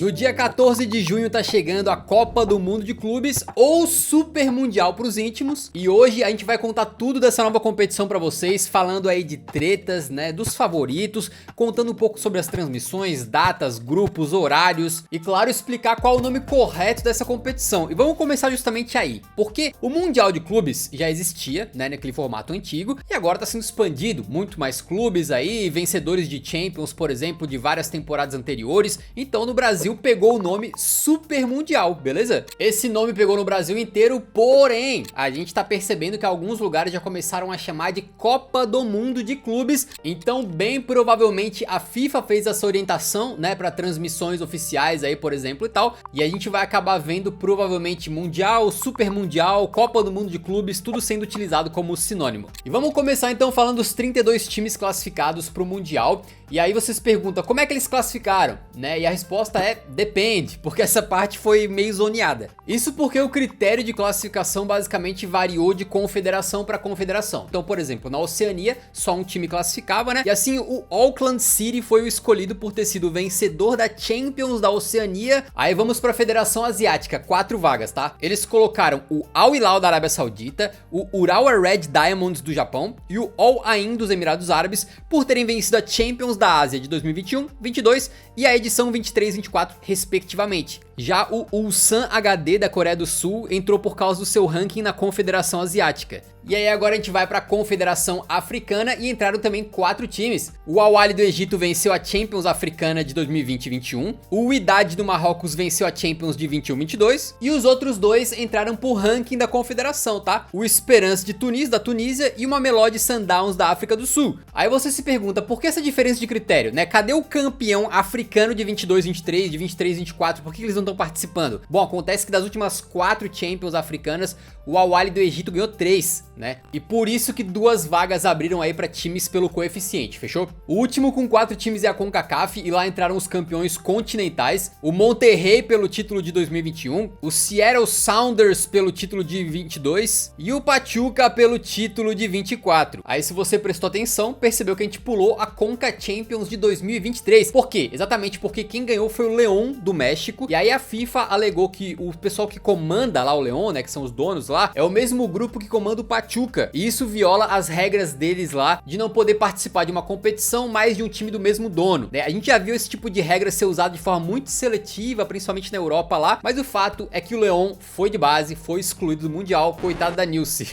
No dia 14 de junho tá chegando a Copa do Mundo de Clubes, ou Super Mundial pros íntimos, e hoje a gente vai contar tudo dessa nova competição pra vocês, falando aí de tretas, né, dos favoritos, contando um pouco sobre as transmissões, datas, grupos, horários e claro, explicar qual é o nome correto dessa competição. E vamos começar justamente aí, porque o Mundial de Clubes já existia, né, naquele formato antigo, e agora tá sendo expandido, muito mais clubes aí, vencedores de Champions, por exemplo, de várias temporadas anteriores. Então no Brasil pegou o nome Super Mundial, beleza? Esse nome pegou no Brasil inteiro, porém a gente tá percebendo que alguns lugares já começaram a chamar de Copa do Mundo de Clubes. Então bem provavelmente a FIFA fez essa orientação, né, para transmissões oficiais aí, por exemplo, e tal, e a gente vai acabar vendo provavelmente Mundial, Super Mundial, Copa do Mundo de Clubes, tudo sendo utilizado como sinônimo. E vamos começar então falando dos 32 times classificados para o Mundial. E aí vocês perguntam, como é que eles classificaram, né? E a resposta é, depende, porque essa parte foi meio zoneada. Isso porque o critério de classificação basicamente variou de confederação para confederação. Então, por exemplo, na Oceania, só um time classificava, né? E assim, o Auckland City foi o escolhido por ter sido vencedor da Champions da Oceania. Aí vamos para a Federação Asiática, 4 vagas, tá? Eles colocaram o Al Hilal da Arábia Saudita, o Urawa Red Diamonds do Japão e o Al Ain dos Emirados Árabes por terem vencido a Champions da Ásia de 2021, 22 e a edição 23 e 24 respectivamente. Já o Ulsan HD da Coreia do Sul entrou por causa do seu ranking na Confederação Asiática. E aí agora a gente vai para a Confederação Africana e entraram também 4 times. O Al Ahly do Egito venceu a Champions Africana de 2020 e 21. O Wydad do Marrocos venceu a Champions de 21 e 22. E os outros dois entraram por ranking da Confederação, tá? O Esperance de Tunis, da Tunísia, e o Mamelodi Sundowns da África do Sul. Aí você se pergunta, por que essa diferença de critério, né? Cadê o campeão africano de 22 e 23, de 23 e 24? Por que eles não estão participando? Bom, acontece que das últimas 4 Champions africanas, o Al Ahly do Egito ganhou 3, né? E por isso que 2 vagas abriram aí para times pelo coeficiente, fechou? O último com 4 times é a CONCACAF e lá entraram os campeões continentais, o Monterrey pelo título de 2021, o Seattle Sounders pelo título de 22 e o Pachuca pelo título de 24. Aí se você prestou atenção, percebeu que a gente pulou a Conca Champions de 2023. Por quê? Exatamente porque quem ganhou foi o León do México, e aí a FIFA alegou que o pessoal que comanda lá o León, né, que são os donos lá, é o mesmo grupo que comanda o Pachuca, e isso viola as regras deles lá de não poder participar de uma competição mais de um time do mesmo dono, né? A gente já viu esse tipo de regra ser usado de forma muito seletiva, principalmente na Europa lá, mas o fato é que o León foi de base, foi excluído do Mundial, coitado da Nilce.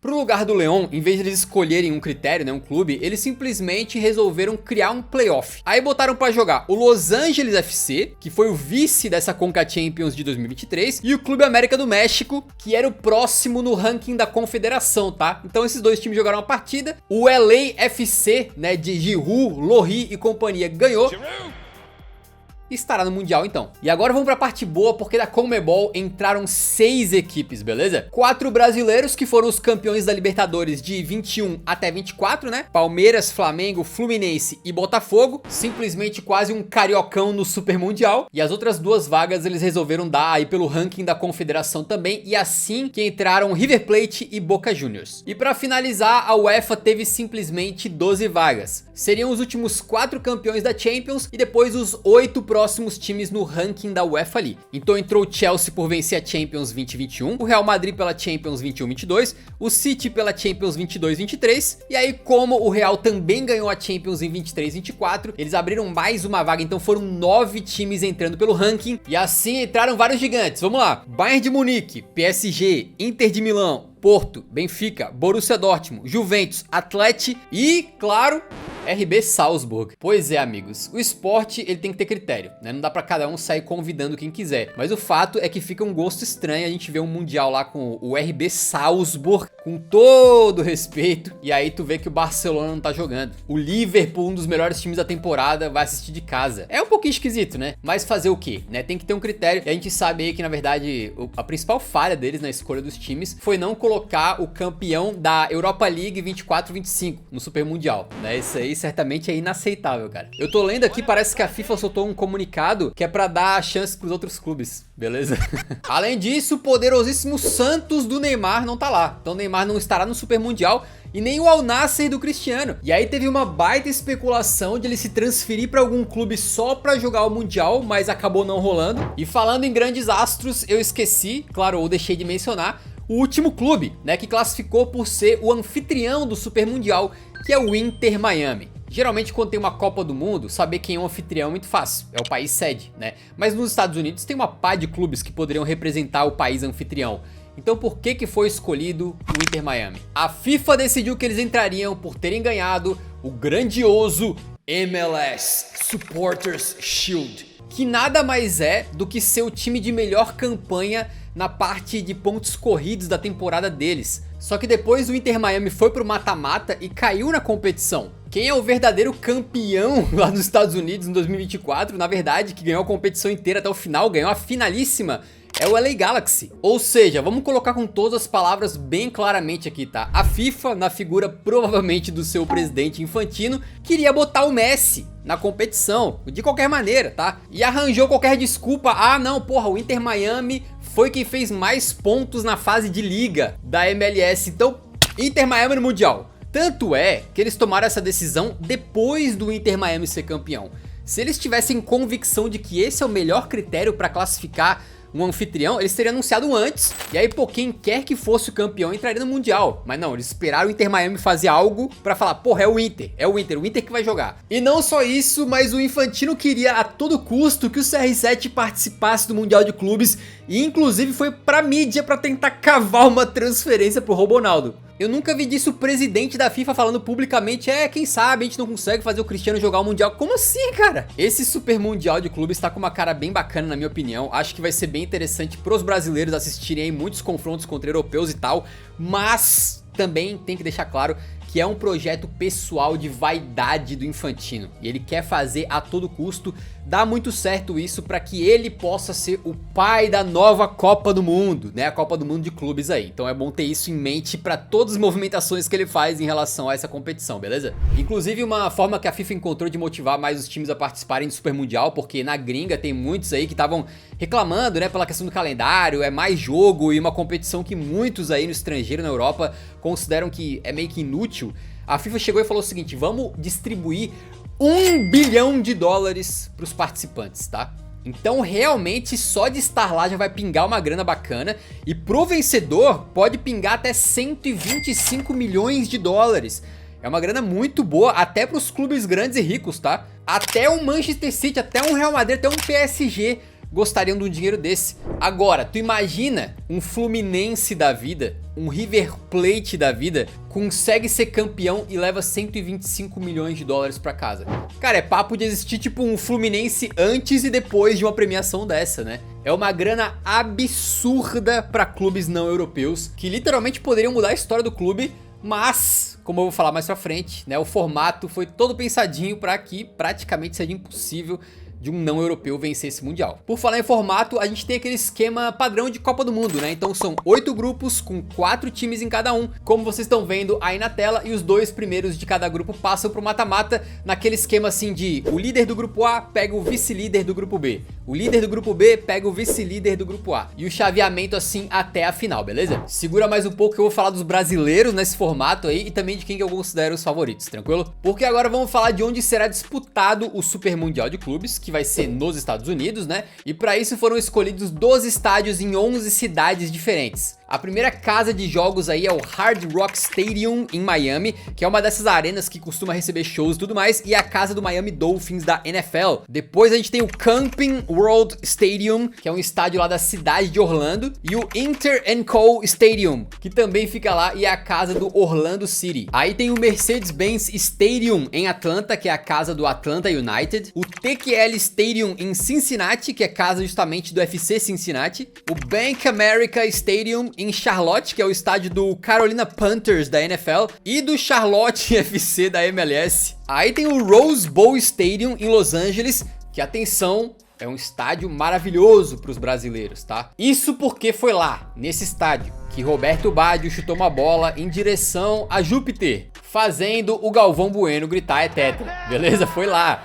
Pro lugar do León, em vez de eles escolherem um critério, né, um clube, eles simplesmente resolveram criar um playoff. Aí botaram pra jogar o Los Angeles FC, que foi o vice dessa Conca Champions de 2023, e o Clube América do México, que era o próximo no ranking da confederação, tá? Então esses dois times jogaram uma partida, o LA FC, né, de Giroud, Lohri e companhia ganhou. Estará no Mundial então. E agora vamos pra parte boa, porque da Conmebol entraram 6 equipes, beleza? 4 brasileiros que foram os campeões da Libertadores de 21 até 24, né? Palmeiras, Flamengo, Fluminense e Botafogo. Simplesmente quase um cariocão no Super Mundial. E as outras 2 vagas eles resolveram dar aí pelo ranking da Confederação também. E assim que entraram River Plate e Boca Juniors. E pra finalizar, a UEFA teve simplesmente 12 vagas. Seriam os últimos 4 campeões da Champions e depois os 8 próximos times no ranking da UEFA ali. Então entrou o Chelsea por vencer a Champions 2021, o Real Madrid pela Champions 21-22, o City pela Champions 22-23, e aí como o Real também ganhou a Champions em 23-24, eles abriram mais uma vaga, então foram 9 times entrando pelo ranking, e assim entraram vários gigantes. Vamos lá: Bayern de Munique, PSG, Inter de Milão, Porto, Benfica, Borussia Dortmund, Juventus, Atlético e, claro, RB Salzburg. Pois é, amigos, o esporte ele tem que ter critério, né? Não dá pra cada um sair convidando quem quiser, mas o fato é que fica um gosto estranho a gente ver um mundial lá com o RB Salzburg, com todo respeito, e aí tu vê que o Barcelona não tá jogando. O Liverpool, um dos melhores times da temporada, vai assistir de casa. É um pouquinho esquisito, né? Mas fazer o quê, né? Tem que ter um critério, e a gente sabe aí que na verdade a principal falha deles na escolha dos times foi não colocar o campeão da Europa League 24-25 no Super Mundial, né? Isso aí aí certamente é inaceitável, cara. Eu tô lendo aqui, parece que a FIFA soltou um comunicado que é pra dar chance pros outros clubes, beleza? Além disso, o poderosíssimo Santos do Neymar não tá lá. Então o Neymar não estará no Super Mundial e nem o Al Nassr do Cristiano. E aí teve uma baita especulação de ele se transferir pra algum clube só pra jogar o Mundial, mas acabou não rolando. E falando em grandes astros, eu esqueci, claro, ou deixei de mencionar, o último clube, né, que classificou por ser o anfitrião do Super Mundial, que é o Inter Miami. Geralmente quando tem uma Copa do Mundo, saber quem é o anfitrião é muito fácil, é o país sede, né? Mas nos Estados Unidos tem uma pá de clubes que poderiam representar o país anfitrião. Então por que foi escolhido o Inter Miami? A FIFA decidiu que eles entrariam por terem ganhado o grandioso MLS Supporters Shield, que nada mais é do que ser o time de melhor campanha na parte de pontos corridos da temporada deles. Só que depois o Inter Miami foi pro mata-mata e caiu na competição. Quem é o verdadeiro campeão lá nos Estados Unidos em 2024, na verdade, que ganhou a competição inteira até o final, ganhou a finalíssima, é o LA Galaxy. Ou seja, vamos colocar com todas as palavras bem claramente aqui, tá? A FIFA, na figura provavelmente do seu presidente Infantino, queria botar o Messi na competição, de qualquer maneira, tá? E arranjou qualquer desculpa. Ah, não, porra, o Inter Miami foi quem fez mais pontos na fase de liga da MLS. Então, Inter Miami no Mundial. Tanto é que eles tomaram essa decisão depois do Inter Miami ser campeão. Se eles tivessem convicção de que esse é o melhor critério para classificar um anfitrião, eles teriam anunciado antes. E aí, pô, quem quer que fosse o campeão entraria no Mundial. Mas não, eles esperaram o Inter Miami fazer algo pra falar, porra, é o Inter que vai jogar. E não só isso, mas o Infantino queria a todo custo que o CR7 participasse do Mundial de Clubes. E inclusive foi pra mídia pra tentar cavar uma transferência pro Ronaldo. Eu nunca vi disso o presidente da FIFA falando publicamente, quem sabe a gente não consegue fazer o Cristiano jogar o Mundial. Como assim, cara? Esse Super Mundial de Clubes tá com uma cara bem bacana, na minha opinião. Acho que vai ser bem interessante pros brasileiros assistirem aí muitos confrontos contra europeus e tal. Mas também tem que deixar claro que é um projeto pessoal de vaidade do Infantino. E ele quer fazer a todo custo. Dá muito certo isso para que ele possa ser o pai da nova Copa do Mundo, né? A Copa do Mundo de clubes aí. Então é bom ter isso em mente para todas as movimentações que ele faz em relação a essa competição, beleza? Inclusive uma forma que a FIFA encontrou de motivar mais os times a participarem do Super Mundial, porque na gringa tem muitos aí que estavam reclamando, né, pela questão do calendário, é mais jogo e uma competição que muitos aí no estrangeiro, na Europa, consideram que é meio que inútil. A FIFA chegou e falou o seguinte, vamos distribuir $1 bilhão para os participantes, tá? Então realmente só de estar lá já vai pingar uma grana bacana e pro vencedor pode pingar até $125 milhões. É uma grana muito boa até pros clubes grandes e ricos, tá? Até um Manchester City, até um Real Madrid, até um PSG gostariam de um dinheiro desse. Agora, tu imagina um Fluminense da vida, um River Plate da vida, consegue ser campeão e leva $125 milhões pra casa. Cara, é papo de existir tipo um Fluminense antes e depois de uma premiação dessa, né? É uma grana absurda pra clubes não europeus, que literalmente poderiam mudar a história do clube, mas, como eu vou falar mais pra frente, né, o formato foi todo pensadinho pra que praticamente seja impossível de um não europeu vencer esse Mundial. Por falar em formato, a gente tem aquele esquema padrão de Copa do Mundo, né? Então são 8 grupos com 4 times em cada um, como vocês estão vendo aí na tela, e os 2 primeiros de cada grupo passam pro mata-mata, naquele esquema assim de o líder do grupo A pega o vice-líder do grupo B, o líder do grupo B pega o vice-líder do grupo A, e o chaveamento assim até a final, beleza? Segura mais um pouco que eu vou falar dos brasileiros nesse formato aí e também de quem que eu considero os favoritos, tranquilo? Porque agora vamos falar de onde será disputado o Super Mundial de Clubes, que vai ser nos Estados Unidos, né? E para isso foram escolhidos 12 estádios em 11 cidades diferentes. A primeira casa de jogos aí é o Hard Rock Stadium em Miami, que é uma dessas arenas que costuma receber shows e tudo mais, e a casa do Miami Dolphins da NFL. Depois a gente tem o Camping World Stadium, que é um estádio lá da cidade de Orlando, e o Inter & Co Stadium, que também fica lá e é a casa do Orlando City. Aí tem o Mercedes-Benz Stadium em Atlanta, que é a casa do Atlanta United, o TQL Stadium em Cincinnati, que é casa justamente do FC Cincinnati, o Bank America Stadium em Charlotte, que é o estádio do Carolina Panthers da NFL e do Charlotte FC da MLS. Aí tem o Rose Bowl Stadium em Los Angeles, que, atenção, é um estádio maravilhoso para os brasileiros, tá? Isso porque foi lá, nesse estádio, que Roberto Baggio chutou uma bola em direção a Júpiter. fazendo o Galvão Bueno gritar é tetra, beleza? Foi lá.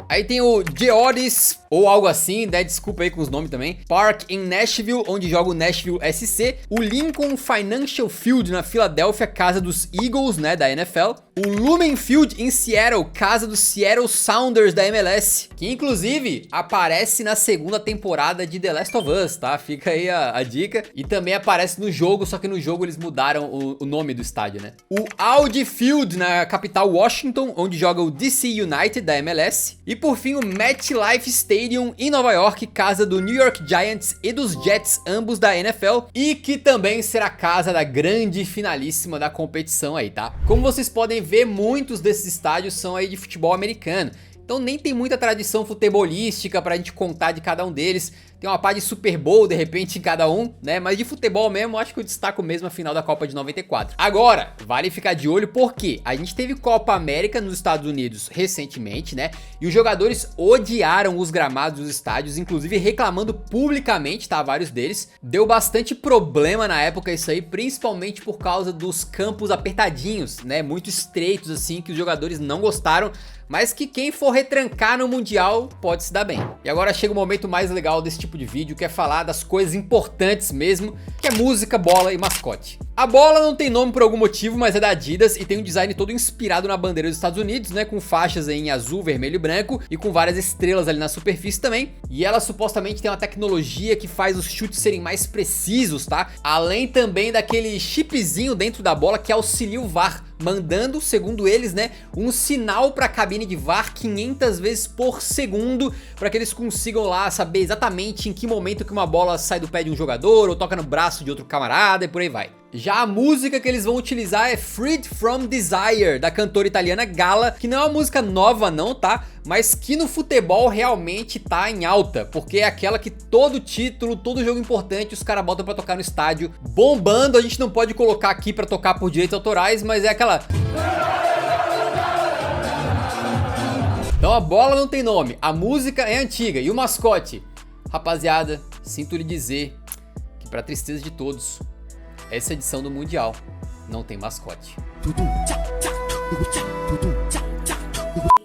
Aí tem o Geodis, ou algo assim, né? Desculpa aí com os nomes também. Park em Nashville, onde joga o Nashville SC. O Lincoln Financial Field na Filadélfia, casa dos Eagles, né? Da NFL. O Lumen Field em Seattle, casa dos Seattle Sounders da MLS. Que inclusive aparece na segunda temporada de The Last of Us, tá? Fica aí a dica. E também aparece no jogo, só que no jogo eles mudaram o nome do estádio, né? O Audi Field na capital Washington, onde joga o DC United da MLS. E por fim o MetLife Stadium em Nova York, casa do New York Giants e dos Jets, ambos da NFL, e que também será casa da grande finalíssima da competição aí, tá? Como vocês podem ver, muitos desses estádios são aí de futebol americano, então nem tem muita tradição futebolística pra gente contar de cada um deles. Tem uma pá de Super Bowl, de repente, em cada um, né? Mas de futebol mesmo, acho que eu destaco mesmo a final da Copa de 94. Agora, vale ficar de olho porque a gente teve Copa América nos Estados Unidos recentemente, né? E os jogadores odiaram os gramados dos estádios, inclusive reclamando publicamente, tá? Vários deles. Deu bastante problema na época isso aí, principalmente por causa dos campos apertadinhos, né? Muito estreitos, assim, que os jogadores não gostaram. Mas que quem for retrancar no Mundial pode se dar bem. E agora chega o momento mais legal desse tipo de vídeo, que é falar das coisas importantes mesmo, que é música, bola e mascote. A bola não tem nome por algum motivo, mas é da Adidas e tem um design todo inspirado na bandeira dos Estados Unidos, né? Com faixas em azul, vermelho e branco e com várias estrelas ali na superfície também. E ela supostamente tem uma tecnologia que faz os chutes serem mais precisos, tá? Além também daquele chipzinho dentro da bola que auxilia o VAR, mandando, segundo eles, né, um sinal para a cabine de VAR 500 vezes por segundo, para que eles consigam lá saber exatamente em que momento que uma bola sai do pé de um jogador ou toca no braço de outro camarada e por aí vai. Já a música que eles vão utilizar é Freed From Desire, da cantora italiana Gala, que não é uma música nova não, tá? Mas que no futebol realmente tá em alta, porque é aquela que todo título, todo jogo importante os caras botam pra tocar no estádio, bombando. A gente não pode colocar aqui pra tocar por direitos autorais, mas é aquela... Então a bola não tem nome, a música é antiga e o mascote? Rapaziada, sinto lhe dizer que pra tristeza de todos, essa edição do Mundial não tem mascote.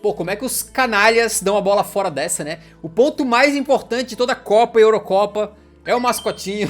Pô, como é que os canalhas dão a bola fora dessa, né? O ponto mais importante de toda a Copa e Eurocopa é o mascotinho.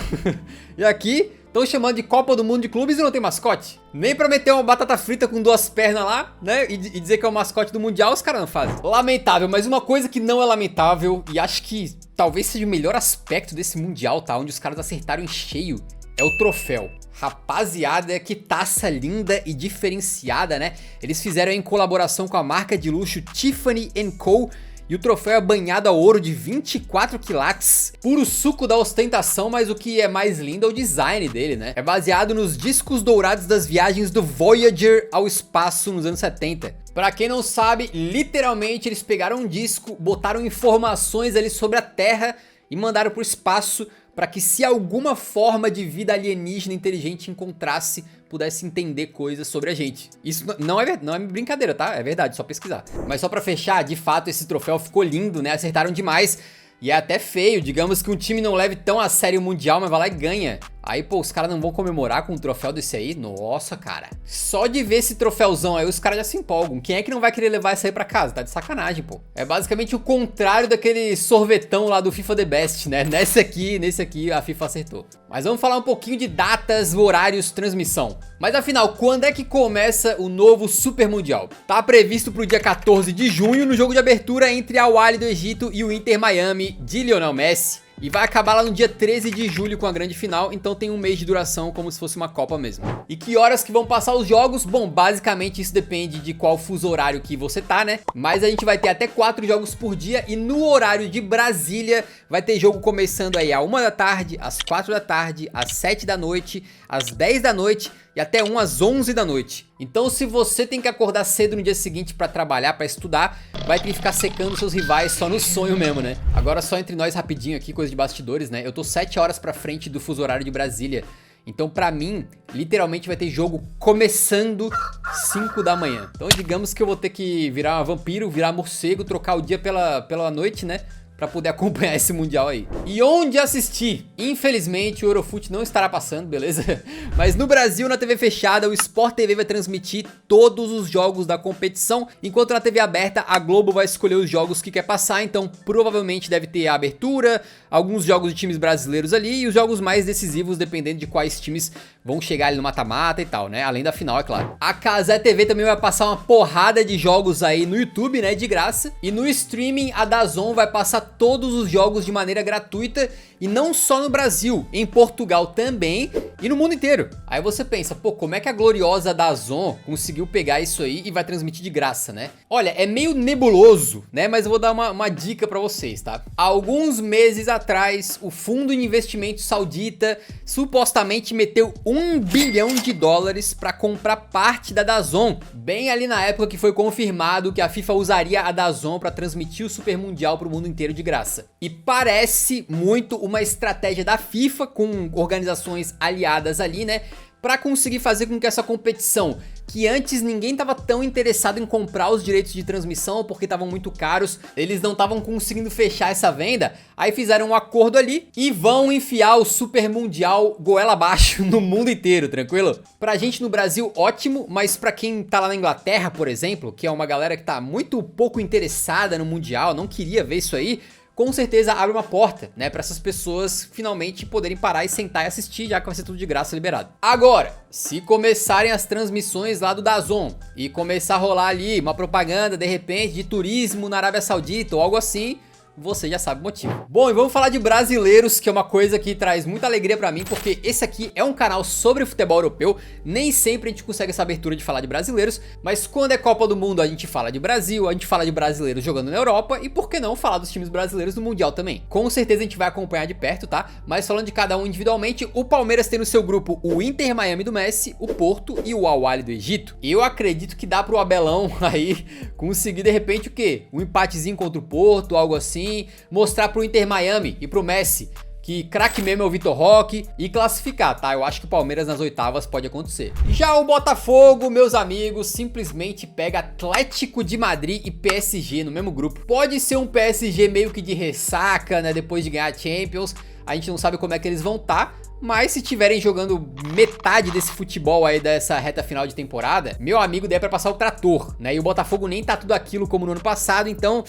E aqui estão chamando de Copa do Mundo de Clubes e não tem mascote. Nem pra meter uma batata frita com duas pernas lá, né? E dizer que é o mascote do Mundial, os caras não fazem. Lamentável, mas uma coisa que não é lamentável, e acho que talvez seja o melhor aspecto desse Mundial, tá? Onde os caras acertaram em cheio, é o troféu. Rapaziada, que taça linda e diferenciada, né? Eles fizeram em colaboração com a marca de luxo Tiffany & Co. E o troféu é banhado a ouro de 24 quilates. Puro suco da ostentação, mas o que é mais lindo é o design dele, né? É baseado nos discos dourados das viagens do Voyager ao espaço nos anos 70. Pra quem não sabe, literalmente eles pegaram um disco, botaram informações ali sobre a Terra e mandaram pro espaço para que se alguma forma de vida alienígena inteligente encontrasse, pudesse entender coisas sobre a gente. Isso não é brincadeira, tá? É verdade, só pesquisar. Mas só pra fechar, de fato esse troféu ficou lindo, né? Acertaram demais. E é até feio, digamos que um time não leve tão a sério o Mundial, mas vai lá e ganha. Aí, pô, os caras não vão comemorar com um troféu desse aí? Nossa, cara. Só de ver esse troféuzão aí, os caras já se empolgam. Quem é que não vai querer levar isso aí pra casa? Tá de sacanagem, pô. É basicamente o contrário daquele sorvetão lá do FIFA The Best, né? Nesse aqui, a FIFA acertou. Mas vamos falar um pouquinho de datas, horários, transmissão. Mas afinal, quando é que começa o novo Super Mundial? Tá previsto pro dia 14 de junho, no jogo de abertura entre a Al-Ahly do Egito e o Inter Miami de Lionel Messi. E vai acabar lá no dia 13 de julho com a grande final, então tem um mês de duração como se fosse uma Copa mesmo. E que horas que vão passar os jogos? Bom, basicamente isso depende de qual fuso horário que você tá, né? Mas a gente vai ter até 4 jogos por dia e no horário de Brasília vai ter jogo começando aí às 1 da tarde, às 4 da tarde, às 7 da noite, às 10 da noite e até às 11 da noite. Então se você tem que acordar cedo no dia seguinte pra trabalhar, pra estudar, vai ter que ficar secando seus rivais só no sonho mesmo, né? Agora só entre nós rapidinho aqui, coisa de bastidores, né? Eu tô 7 horas pra frente do fuso horário de Brasília. Então pra mim, literalmente vai ter jogo começando 5 da manhã. Então digamos que eu vou ter que virar vampiro, virar morcego, trocar o dia pela noite, né? pra poder acompanhar esse Mundial aí. E onde assistir? Infelizmente o Eurofoot não estará passando, beleza? Mas no Brasil, na TV fechada, o Sport TV vai transmitir todos os jogos da competição, enquanto na TV aberta a Globo vai escolher os jogos que quer passar, então provavelmente deve ter a abertura, alguns jogos de times brasileiros ali e os jogos mais decisivos dependendo de quais times vão chegar ali no mata-mata e tal, né? Além da final, é claro. A Cazé TV também vai passar uma porrada de jogos aí no YouTube, né? De graça. E no streaming, a DAZN vai passar todos os jogos de maneira gratuita. E não só no Brasil, em Portugal também e no mundo inteiro. Aí você pensa, pô, como é que a gloriosa DAZN conseguiu pegar isso aí e vai transmitir de graça, né? Olha, é meio nebuloso, né? Mas eu vou dar uma dica pra vocês, tá? Há alguns meses atrás, o fundo de investimento saudita supostamente meteu $1 bilhão pra comprar parte da DAZN. Bem ali na época que foi confirmado que a FIFA usaria a DAZN pra transmitir o Super Mundial pro mundo inteiro de graça. E parece muito uma estratégia da FIFA com organizações aliadas ali, né? Pra conseguir fazer com que essa competição, que antes ninguém tava tão interessado em comprar os direitos de transmissão porque estavam muito caros, eles não estavam conseguindo fechar essa venda, aí fizeram um acordo ali e vão enfiar o Super Mundial goela abaixo no mundo inteiro, tranquilo? Pra gente no Brasil, ótimo, mas pra quem tá lá na Inglaterra, por exemplo, que é uma galera que tá muito pouco interessada no Mundial, não queria ver isso aí, com certeza abre uma porta, né, para essas pessoas finalmente poderem parar e sentar e assistir, já que vai ser tudo de graça liberado. Agora, se começarem as transmissões lá do DAZN e começar a rolar ali uma propaganda, de repente, de turismo na Arábia Saudita ou algo assim, você já sabe o motivo. Bom, e vamos falar de brasileiros, que é uma coisa que traz muita alegria pra mim, porque esse aqui é um canal sobre futebol europeu. Nem sempre a gente consegue essa abertura de falar de brasileiros, mas quando é Copa do Mundo a gente fala de Brasil, a gente fala de brasileiros jogando na Europa, e por que não falar dos times brasileiros no Mundial também? Com certeza a gente vai acompanhar de perto, tá? Mas falando de cada um individualmente, o Palmeiras tem no seu grupo o Inter Miami do Messi, o Porto e o Al Ahly do Egito. Eu acredito que dá pro Abelão aí conseguir de repente o quê? Um empatezinho contra o Porto, algo assim, mostrar pro Inter Miami e pro Messi que craque mesmo é o Vitor Roque e classificar, tá? Eu acho que o Palmeiras nas oitavas pode acontecer. Já o Botafogo, meus amigos, simplesmente pega Atlético de Madrid e PSG no mesmo grupo. Pode ser um PSG meio que de ressaca, né? Depois de ganhar a Champions, a gente não sabe como é que eles vão estar. Mas se tiverem jogando metade desse futebol aí dessa reta final de temporada, meu amigo, daí é pra passar o trator, né? E o Botafogo nem tá tudo aquilo como no ano passado, então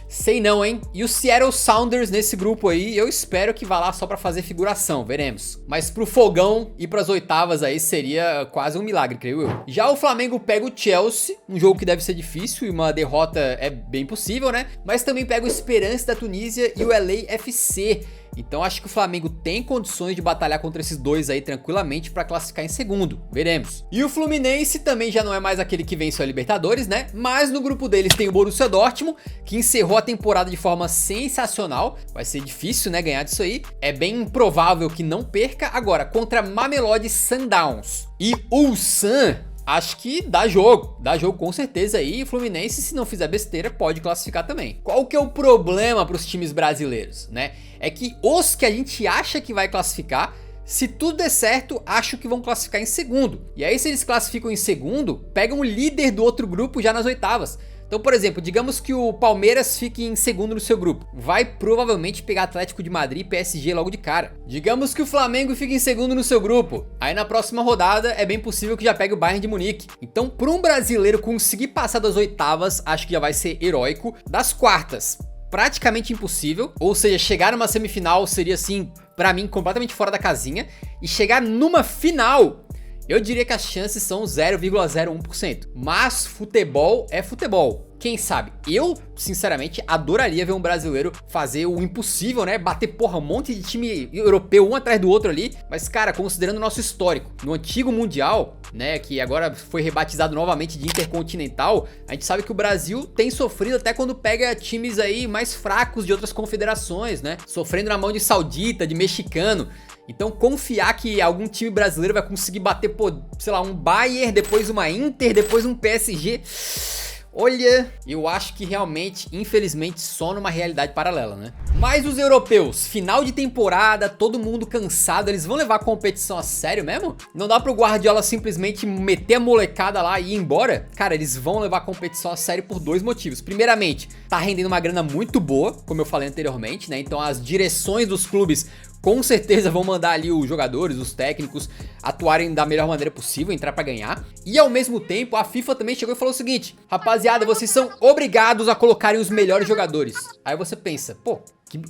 sei não, hein? E o Seattle Sounders nesse grupo aí, eu espero que vá lá só pra fazer figuração, veremos. Mas pro Fogão ir pras oitavas aí seria quase um milagre, creio eu. Já o Flamengo pega o Chelsea, um jogo que deve ser difícil e uma derrota é bem possível, né? Mas também pega o Esperance da Tunísia e o LAFC. Então acho que o Flamengo tem condições de batalhar contra esses dois aí tranquilamente pra classificar em segundo, veremos. E o Fluminense também já não é mais aquele que venceu a Libertadores, né? Mas no grupo deles tem o Borussia Dortmund, que encerrou a temporada de forma sensacional. Vai ser difícil, né, ganhar disso aí. É bem improvável que não perca. Agora, contra Mamelodi Sundowns e Ulsan, acho que dá jogo com certeza aí. E o Fluminense, se não fizer besteira, pode classificar também. Qual que é o problema para os times brasileiros, né? É que os que a gente acha que vai classificar, se tudo der certo, acho que vão classificar em segundo. E aí, se eles classificam em segundo, pegam o líder do outro grupo já nas oitavas. Então, por exemplo, digamos que o Palmeiras fique em segundo no seu grupo. Vai provavelmente pegar Atlético de Madrid e PSG logo de cara. Digamos que o Flamengo fique em segundo no seu grupo. Aí na próxima rodada é bem possível que já pegue o Bayern de Munique. Então, para um brasileiro conseguir passar das oitavas, acho que já vai ser heróico. Das quartas, praticamente impossível. Ou seja, chegar numa semifinal seria assim, pra mim, completamente fora da casinha. E chegar numa final, eu diria que as chances são 0,01%. Mas futebol é futebol. Quem sabe? Eu, sinceramente, adoraria ver um brasileiro fazer o impossível, né? Bater, porra, um monte de time europeu um atrás do outro ali. Mas, cara, considerando o nosso histórico, no antigo Mundial, né, que agora foi rebatizado novamente de Intercontinental, a gente sabe que o Brasil tem sofrido até quando pega times aí mais fracos de outras confederações, né? Sofrendo na mão de saudita, de mexicano. Então confiar que algum time brasileiro vai conseguir bater, pô, sei lá, um Bayern, depois uma Inter, depois um PSG... Olha, eu acho que realmente, infelizmente, só numa realidade paralela, né? Mas os europeus, final de temporada, todo mundo cansado, eles vão levar a competição a sério mesmo? Não dá pro Guardiola simplesmente meter a molecada lá e ir embora? Cara, eles vão levar a competição a sério por dois motivos. Primeiramente, tá rendendo uma grana muito boa, como eu falei anteriormente, né? Então as direções dos clubes com certeza vão mandar ali os jogadores, os técnicos atuarem da melhor maneira possível, entrar pra ganhar. E ao mesmo tempo, a FIFA também chegou e falou o seguinte: rapaziada, vocês são obrigados a colocarem os melhores jogadores. Aí você pensa, pô,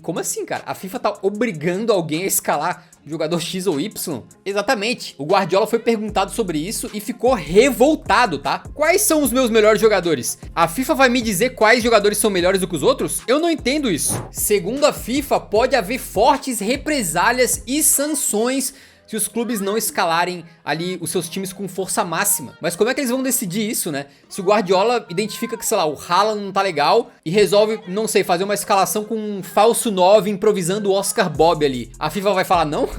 como assim, cara? A FIFA tá obrigando alguém a escalar jogador X ou Y? Exatamente. O Guardiola foi perguntado sobre isso e ficou revoltado, tá? Quais são os meus melhores jogadores? A FIFA vai me dizer quais jogadores são melhores do que os outros? Eu não entendo isso. Segundo a FIFA, pode haver fortes represálias e sanções se os clubes não escalarem ali os seus times com força máxima. Mas como é que eles vão decidir isso, né? Se o Guardiola identifica que, sei lá, o Haaland não tá legal e resolve, não sei, fazer uma escalação com um falso 9 improvisando o Oscar Bob ali, a FIFA vai falar não?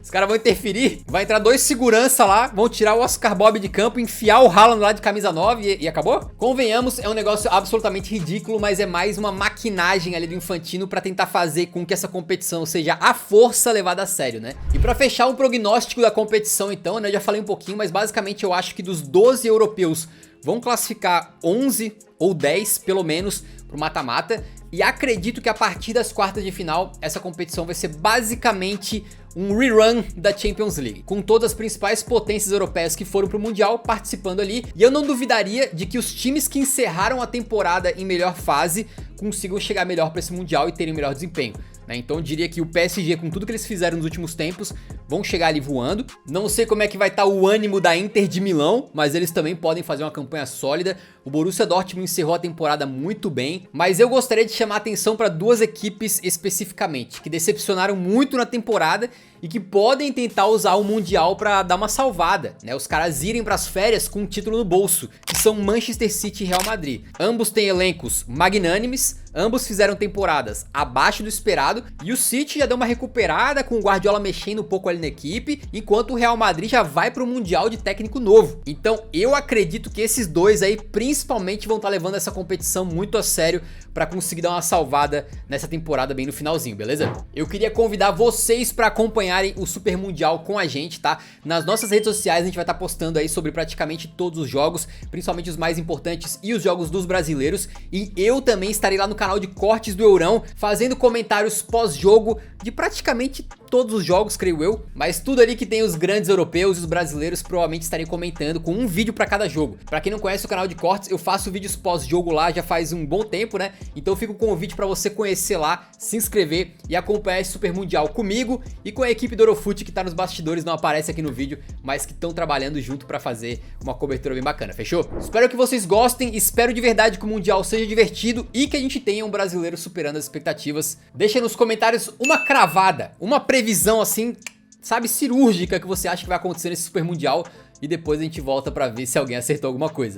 Os caras vão interferir? Vai entrar dois segurança lá, vão tirar o Oscar Bob de campo, enfiar o Haaland lá de camisa 9 e acabou? Convenhamos, é um negócio absolutamente ridículo, mas é mais uma maquinagem ali do Infantino pra tentar fazer com que essa competição seja à força levada a sério, né? E pra fechar um prognóstico da competição então, né, eu já falei um pouquinho, mas basicamente eu acho que dos 12 europeus vão classificar 11 ou 10 pelo menos pro mata-mata, e acredito que a partir das quartas de final essa competição vai ser basicamente um rerun da Champions League, com todas as principais potências europeias que foram pro Mundial participando ali, e eu não duvidaria de que os times que encerraram a temporada em melhor fase consigam chegar melhor pra esse Mundial e terem melhor desempenho. Então eu diria que o PSG, com tudo que eles fizeram nos últimos tempos, vão chegar ali voando. Não sei como é que vai estar o ânimo da Inter de Milão, mas eles também podem fazer uma campanha sólida. O Borussia Dortmund encerrou a temporada muito bem, mas eu gostaria de chamar a atenção para duas equipes especificamente, que decepcionaram muito na temporada e que podem tentar usar o Mundial para dar uma salvada, né? Os caras irem para as férias com um título no bolso, que são Manchester City e Real Madrid. Ambos têm elencos magnânimes, ambos fizeram temporadas abaixo do esperado, e o City já deu uma recuperada com o Guardiola mexendo um pouco ali na equipe, enquanto o Real Madrid já vai pro Mundial de técnico novo. Então eu acredito que esses dois aí principalmente vão estar levando essa competição muito a sério para conseguir dar uma salvada nessa temporada bem no finalzinho, beleza? Eu queria convidar vocês para acompanharem o Super Mundial com a gente, tá? Nas nossas redes sociais a gente vai estar postando aí sobre praticamente todos os jogos, principalmente os mais importantes e os jogos dos brasileiros, e eu também estarei lá no canal de cortes do Eurão, fazendo comentários pós-jogo de praticamente todos os jogos, creio eu, mas tudo ali que tem os grandes europeus e os brasileiros provavelmente estarei comentando com um vídeo pra cada jogo. Pra quem não conhece o canal de cortes, eu faço vídeos pós-jogo lá já faz um bom tempo, né? Então fica o convite pra você conhecer lá, se inscrever e acompanhar esse Super Mundial comigo e com a equipe do Eurofute que tá nos bastidores, não aparece aqui no vídeo, mas que estão trabalhando junto pra fazer uma cobertura bem bacana, fechou? Espero que vocês gostem, espero de verdade que o Mundial seja divertido e que a gente tenha um brasileiro superando as expectativas. Deixa nos comentários uma cravada, uma previsão assim, sabe, cirúrgica que você acha que vai acontecer nesse Super Mundial, e depois a gente volta pra ver se alguém acertou alguma coisa.